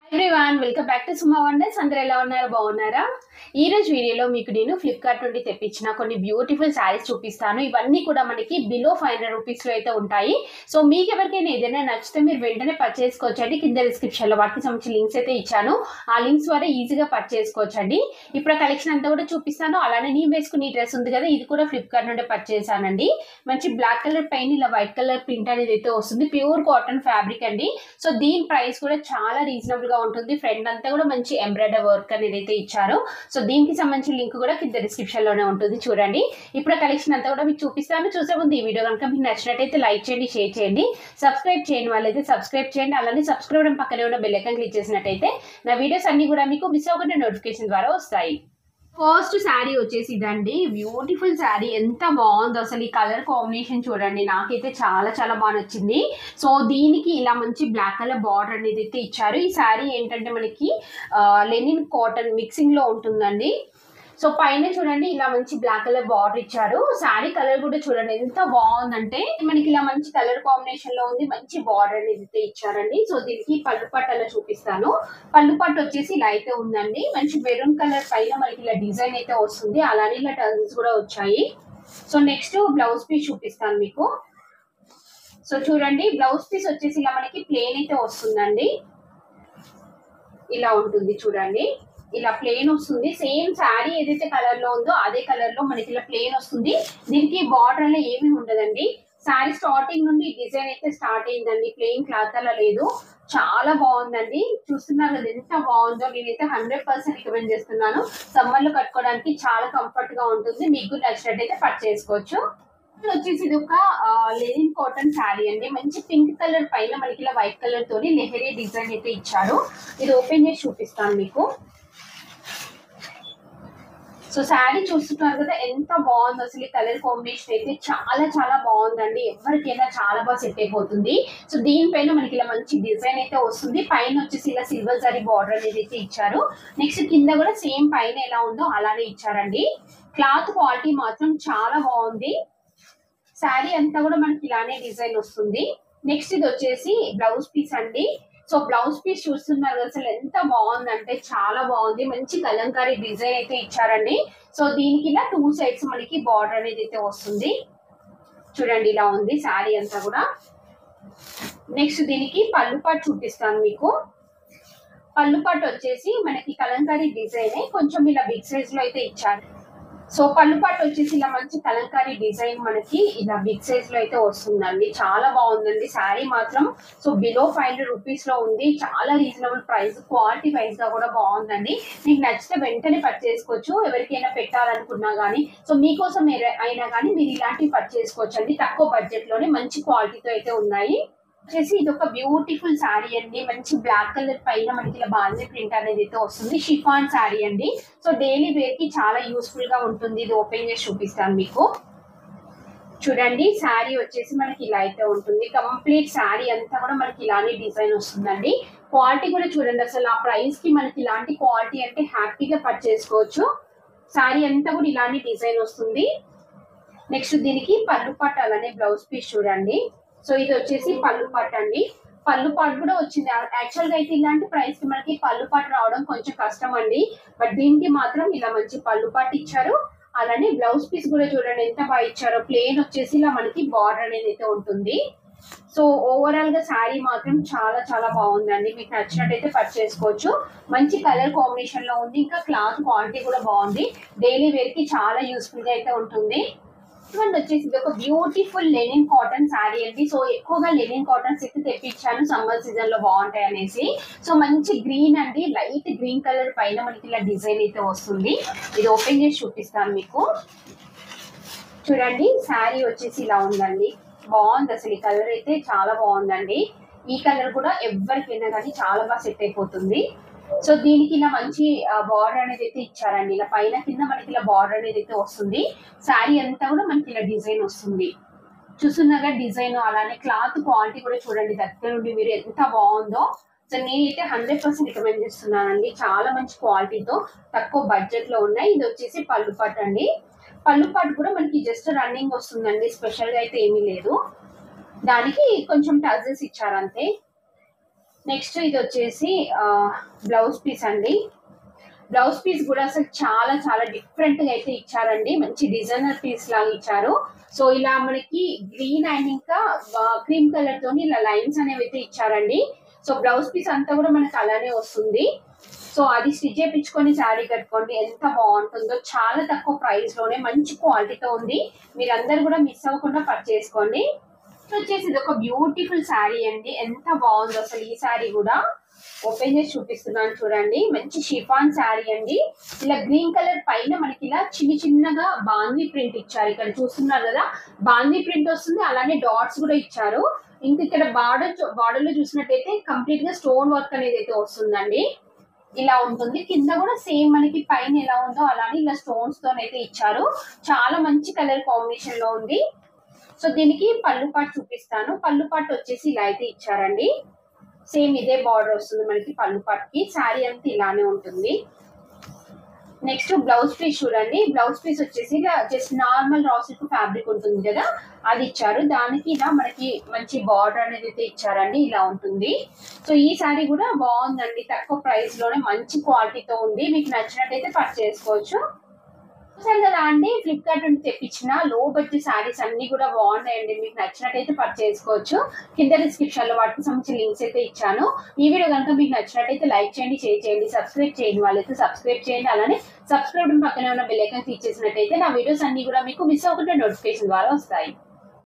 Everyone welcome back to Suma wonders. అందరూ ఎలా ఉన్నారు? బాగున్నారా? ఈ రోజు వీడియోలో మీకు నేను ఫ్లిప్కార్ట్ నుండి తెప్పించిన కొన్ని బ్యూటిఫుల్ శారీస్ చూపిస్తాను. ఇవన్నీ కూడా మనకి బిలో 500 రూపీస్ లో అయితే ఉంటాయి. సో మీకు ఎవరికైనా ఏదైనా నచ్చితే మీరు వెంటనే పర్చేస్ చేసుకోవచ్చండి. కింద డిస్క్రిప్షన్ లో వాటికి సంబంధించిన లింక్స్ అయితే ఇచ్చాను. ఆ లింక్స్ ద్వారా ఈజీగా పర్చేస్ చేసుకోవచ్చండి. ఇప్పుడు కలెక్షన్ అంతా కూడా చూపిస్తాను. అలానే నేను వేసుకునే డ్రెస్ ఉంది కదా, ఇది కూడా ఫ్లిప్కార్ట్ నుండి పర్చేస్ చేశానండి. మంచి బ్లాక్ కలర్ పైన ఇలా వైట్ కలర్ ప్రింట్ అనేది అయితే వస్తుంది. ప్యూర్ కాటన్ ఫ్యాబ్రిక్ అండి. సో దీని ప్రైస్ కూడా చాలా రీజనబుల్ గా ఉంటుంది. ఫ్రంట్ అంతా కూడా మంచి ఎంబ్రాయిడరీ వర్క్ అనేది అయితే ఇచ్చారు. సో దీనికి సంబంధించిన లింక్ కూడా కింద డిస్క్రిప్షన్ లోనే ఉంటుంది, చూడండి. ఇప్పుడు కలెక్షన్ అంతా కూడా మీకు చూపిస్తాను. చూసే ముందు ఈ వీడియో కనుక మీకు నచ్చినట్టయితే లైక్ చేయండి, షేర్ చేయండి. సబ్స్క్రైబ్ చేయని వాళ్ళైతే సబ్స్క్రైబ్ చేయండి. అలానే సబ్స్క్రైబ్ పక్కనే ఉన్న బెల్ ఐకాన్ క్లిక్ చేసినట్టయితే నా వీడియోస్ అన్ని కూడా మీకు మిస్ అవ్వకుండా నోటిఫికేషన్ ద్వారా వస్తాయి. ఫస్ట్ శారీ వచ్చేసి ఇదండి. బ్యూటిఫుల్ శారీ, ఎంత బాగుందో అసలు. ఈ కలర్ కాంబినేషన్ చూడండి, నాకైతే చాలా చాలా బాగా నచ్చింది. సో దీనికి ఇలా మంచి బ్లాక్ కలర్ బార్డర్ అనేది అయితే ఇచ్చారు. ఈ శారీ ఏంటంటే మనకి లెనిన్ కాటన్ మిక్సింగ్ లో ఉంటుందండి. సో పైన చూడండి ఇలా మంచి బ్లాక్ కలర్ బార్డర్ ఇచ్చారు. శారీ కలర్ కూడా చూడండి ఎంత బాగుందంటే, మనకి ఇలా మంచి కలర్ కాంబినేషన్ లో ఉంది. మంచి బార్డర్ అనేది అయితే ఇచ్చారండి. సో దీనికి పళ్ళు పట్టు అలా చూపిస్తాను. పళ్ళు పట్టు వచ్చేసి ఇలా అయితే ఉందండి. మంచి మెరూన్ కలర్ పైన మనకి ఇలా డిజైన్ అయితే వస్తుంది. అలానే ఇలా టర్న్స్ కూడా వచ్చాయి. సో నెక్స్ట్ బ్లౌజ్ పీస్ చూపిస్తాను మీకు. సో చూడండి, బ్లౌజ్ పీస్ వచ్చేసి ఇలా మనకి ప్లేన్ అయితే వస్తుందండి. ఇలా ఉంటుంది చూడండి, ఇలా ప్లేన్ వస్తుంది. సేమ్ శారీ ఏదైతే కలర్ లో ఉందో అదే కలర్ లో మనకి ఇలా ప్లేన్ వస్తుంది. దీనికి బార్డర్ అలా ఏమీ ఉండదండి. శారీ స్టార్టింగ్ నుండి డిజైన్ అయితే స్టార్ట్ అయిందండి. ప్లెయిన్ క్లాత్ అలా లేదు. చాలా బాగుందండి. చూస్తున్నారు కదా ఎంత బాగుందో. నేనైతే 100% రికమెండ్ చేస్తున్నాను. సమ్మర్ లో కట్టుకోవడానికి చాలా కంఫర్ట్ గా ఉంటుంది. మీకు నచ్చినట్టయితే పర్చేస్ చేసుకోవచ్చు. వచ్చేసి ఇది ఒక లెనిన్ కాటన్ శారీ అండి. మంచి పింక్ కలర్ పైన మనకి ఇలా వైట్ కలర్ తోని లెహరీ డిజైన్ అయితే ఇచ్చారు. ఇది ఓపెన్ చేసి చూపిస్తాను మీకు. సో శారీ చూస్తున్నారు కదా ఎంత బాగుంది అసలు. ఈ కలర్ కాంబినేషన్ అయితే చాలా చాలా బాగుందండి. ఎవరికైనా చాలా బాగా సెట్ అయిపోతుంది. సో దీనిపైన మనకి ఇలా మంచి డిజైన్ అయితే వస్తుంది. పైన వచ్చేసి ఇలా సిల్వర్ జరీ బార్డర్ అనేది అయితే ఇచ్చారు. నెక్స్ట్ కింద కూడా సేమ్ పైన ఎలా ఉందో అలానే ఇచ్చారండి. క్లాత్ క్వాలిటీ మాత్రం చాలా బాగుంది. శారీ అంతా కూడా మనకి ఇలానే డిజైన్ వస్తుంది. నెక్స్ట్ ఇది వచ్చేసి బ్లౌజ్ పీస్ అండి. సో బ్లౌజ్ పీస్ చూస్తున్నారు అసలు ఎంత బాగుందంటే చాలా బాగుంది. మంచి కలంకారీ డిజైన్ అయితే ఇచ్చారండి. సో దీనికి ఇలా 2 సైడ్స్ మనకి బార్డర్ అనేది అయితే వస్తుంది. చూడండి ఇలా ఉంది శారీ అంతా కూడా. నెక్స్ట్ దీనికి పళ్ళు పాటు చూపిస్తాను మీకు. పళ్ళు పాటు వచ్చేసి మనకి కలంకారీ డిజైన్ కొంచెం ఇలా బిగ్ సైజ్ లో అయితే ఇచ్చారు. సో పళ్ళు పాటు వచ్చేసి ఇలా మంచి కలంకారీ డిజైన్ మనకి ఇలా బిగ్ సైజ్ లో అయితే వస్తుందండి. చాలా బాగుందండి శారీ మాత్రం. సో బిలో 500 రూపీస్ లో ఉంది. చాలా రీజనబుల్ ప్రైస్, క్వాలిటీ వైజ్ గా కూడా బాగుందండి. మీకు నచ్చితే వెంటనే పర్చేస్ చేసుకోవచ్చు. ఎవరికైనా పెట్టాలనుకున్నా కానీ, సో మీకోసం అయినా కానీ మీరు ఇలాంటివి పర్చేస్ చేసుకోవచ్చు అండి. తక్కువ బడ్జెట్ లోనే మంచి క్వాలిటీతో అయితే ఉన్నాయి. వచ్చేసి ఇది ఒక బ్యూటిఫుల్ శారీ అండి. మంచి బ్లాక్ కలర్ పైన మనకి ఇలా బాందీ ప్రింట్ అనేది అయితే వస్తుంది. షిఫాన్ శారీ అండి. సో డైలీ వేర్ కి చాలా యూస్ఫుల్ గా ఉంటుంది. ఇది ఓపెన్ చేసి చూపిస్తాను మీకు. చూడండి శారీ వచ్చేసి మనకి ఇలా అయితే ఉంటుంది. కంప్లీట్ శారీ అంతా కూడా మనకి ఇలానే డిజైన్ వస్తుందండి. క్వాలిటీ కూడా చూడండి అసలు. ఆ ప్రైస్ కి మనకి ఇలాంటి క్వాలిటీ అంటే హ్యాపీగా పర్చేస్ చేసుకోవచ్చు. శారీ అంతా కూడా ఇలానే డిజైన్ వస్తుంది. నెక్స్ట్ దీనికి పళ్ళు పట్టు అలానే బ్లౌజ్ పీస్ చూడండి. సో ఇది వచ్చేసి పళ్ళు పాటు అండి. పళ్ళు పాటు కూడా వచ్చింది. యాక్చువల్ గా అయితే ఇలాంటి ప్రైస్ కి మనకి పళ్ళు పాటు రావడం కొంచెం కష్టం అండి. బట్ దీనికి మాత్రం ఇలా మంచి పళ్ళు పాటు ఇచ్చారు. అలానే బ్లౌజ్ పీస్ కూడా చూడండి ఎంత బాగా ఇచ్చారో. ప్లేన్ వచ్చేసి ఇలా మనకి బార్డర్ అనేది అయితే ఉంటుంది. సో ఓవరాల్ గా శారీ మాత్రం చాలా చాలా బాగుందండి. మీకు నచ్చినట్టయితే పర్చేస్ చేసుకోవచ్చు. మంచి కలర్ కాంబినేషన్ లో ఉంది. ఇంకా క్లాత్ క్వాలిటీ కూడా బాగుంది. డైలీ వేర్ కి చాలా యూస్ఫుల్ గా అయితే ఉంటుంది. ఇవన్నీ వచ్చేసి ఇది ఒక బ్యూటిఫుల్ లెనిన్ కాటన్ శారీ అండి. సో ఎక్కువగా లెనిన్ కాటన్స్ అయితే తెప్పించాను సమ్మర్ సీజన్ లో బాగుంటాయి అనేసి. సో మంచి గ్రీన్ అండి, లైట్ గ్రీన్ కలర్ పైన మనకి ఇలా డిజైన్ అయితే వస్తుంది. ఇది ఓపెన్ చేసి చూపిస్తాను మీకు. చూడండి శారీ వచ్చేసి ఇలా ఉందండి. బాగుంది అసలు. ఈ కలర్ అయితే చాలా బాగుందండి. ఈ కలర్ కూడా ఎవరికైనా కానీ చాలా బాగా సెట్ అయిపోతుంది. సో దీనికి ఇలా మంచి బార్డర్ అనేది అయితే ఇచ్చారండి. ఇలా పైన కింద మనకి ఇలా బార్డర్ అనేది అయితే వస్తుంది. శారీ అంతా కూడా మనకి ఇలా డిజైన్ వస్తుంది. చూస్తున్నాగా డిజైన్. అలానే క్లాత్ క్వాలిటీ కూడా చూడండి దగ్గర నుండి మీరు ఎంత బాగుందో. సో నేనైతే 100% రికమెండ్ చేస్తున్నానండి. చాలా మంచి క్వాలిటీతో తక్కువ బడ్జెట్ లో ఉన్నాయి. ఇది వచ్చేసి పళ్ళు పట్టు అండి. పళ్ళు పట్టు కూడా మనకి జస్ట్ రన్నింగ్ వస్తుందండి. స్పెషల్ గా అయితే ఏమీ లేదు. దానికి కొంచెం టజల్స్ ఇచ్చారు అంతే. నెక్స్ట్ ఇది వచ్చేసి బ్లౌజ్ పీస్ అండి. బ్లౌజ్ పీస్ కూడా అసలు చాలా చాలా డిఫరెంట్ గా అయితే ఇచ్చారండి. మంచి డిజైనర్ పీస్ లాగా ఇచ్చారు. సో ఇలా మనకి గ్రీన్ అండ్ ఇంకా క్రీమ్ కలర్ తోని ఇలా లైన్స్ అనేవి అయితే ఇచ్చారండి. సో బ్లౌజ్ పీస్ అంతా కూడా మనకి అలానే వస్తుంది. సో అది స్టిచ్ చేయించుకొని శారీ కట్టుకోండి, ఎంత బాగుంటుందో. చాలా తక్కువ ప్రైస్ లోనే మంచి క్వాలిటీతో ఉంది. మీరందరూ కూడా మిస్ అవ్వకుండా పర్చేస్ చేసుకోండి. వచ్చేసి ఇది ఒక బ్యూటిఫుల్ శారీ అండి. ఎంత బాగుందో అసలు ఈ శారీ కూడా. ఓపెన్ చేసి చూపిస్తున్నాను చూడండి. మంచి షిఫాన్ శారీ అండి. ఇలా గ్రీన్ కలర్ పైన మనకి ఇలా చిన్నగా బాందీ ప్రింట్ ఇచ్చారు. ఇక్కడ చూస్తున్నారు కదా, బాందీ ప్రింట్ వస్తుంది, అలానే డాట్స్ కూడా ఇచ్చారు. ఇంక ఇక్కడ బార్డర్ లో చూసినట్టయితే కంప్లీట్ గా స్టోన్ వర్క్ అనేది అయితే వస్తుందండి. ఇలా ఉంటుంది. కింద కూడా సేమ్ మనకి పైన ఎలా ఉందో అలానే ఇలా స్టోన్స్ తో అయితే ఇచ్చారు. చాలా మంచి కలర్ కాంబినేషన్ లో ఉంది. సో దీనికి పళ్ళు పాటు చూపిస్తాను. పళ్ళు పాటు వచ్చేసి ఇలా అయితే ఇచ్చారండి. సేమ్ ఇదే బార్డర్ వస్తుంది మనకి పళ్ళు పాటుకి. శారీ అంతా ఇలానే ఉంటుంది. నెక్స్ట్ బ్లౌజ్ పీస్ చూడండి. బ్లౌజ్ పీస్ వచ్చేసి ఇలా just normal raw silk fabric ఉంటుంది కదా, అది ఇచ్చారు. దానికి ఇలా మనకి మంచి బార్డర్ అనేది అయితే ఇచ్చారండి. ఇలా ఉంటుంది. సో ఈ శారీ కూడా బాగుందండి. తక్కువ ప్రైస్ లోనే మంచి క్వాలిటీతో ఉంది. మీకు నచ్చినట్టయితే పర్చేస్ చేసుకోవచ్చు. చూసారు కదా అండి, ఫ్లిప్కార్ట్ నుండి తెప్పించిన లో బడ్జెట్ శారీస్ అన్ని కూడా బాగున్నాయండి. మీకు నచ్చినట్టయితే పర్చేస్ చేసుకోవచ్చు. కింద డిస్క్రిప్షన్ లో వాటికి సంబంధించిన లింక్స్ అయితే ఇచ్చాను. ఈ వీడియో కనుక మీకు నచ్చినట్టయితే లైక్ చేయండి, షేర్ చేయండి, సబ్స్క్రైబ్ చేయండి. వాళ్ళైతే సబ్స్క్రైబ్ చేయండి. అలానే సబ్స్క్రైబ్ పక్కనే ఉన్న బెల్ ఐకాన్ క్లిక్ చేసినట్టయితే నా వీడియోస్ అన్ని కూడా మీకు మిస్ అవ్వకుండా నోటిఫికేషన్ ద్వారా వస్తాయి.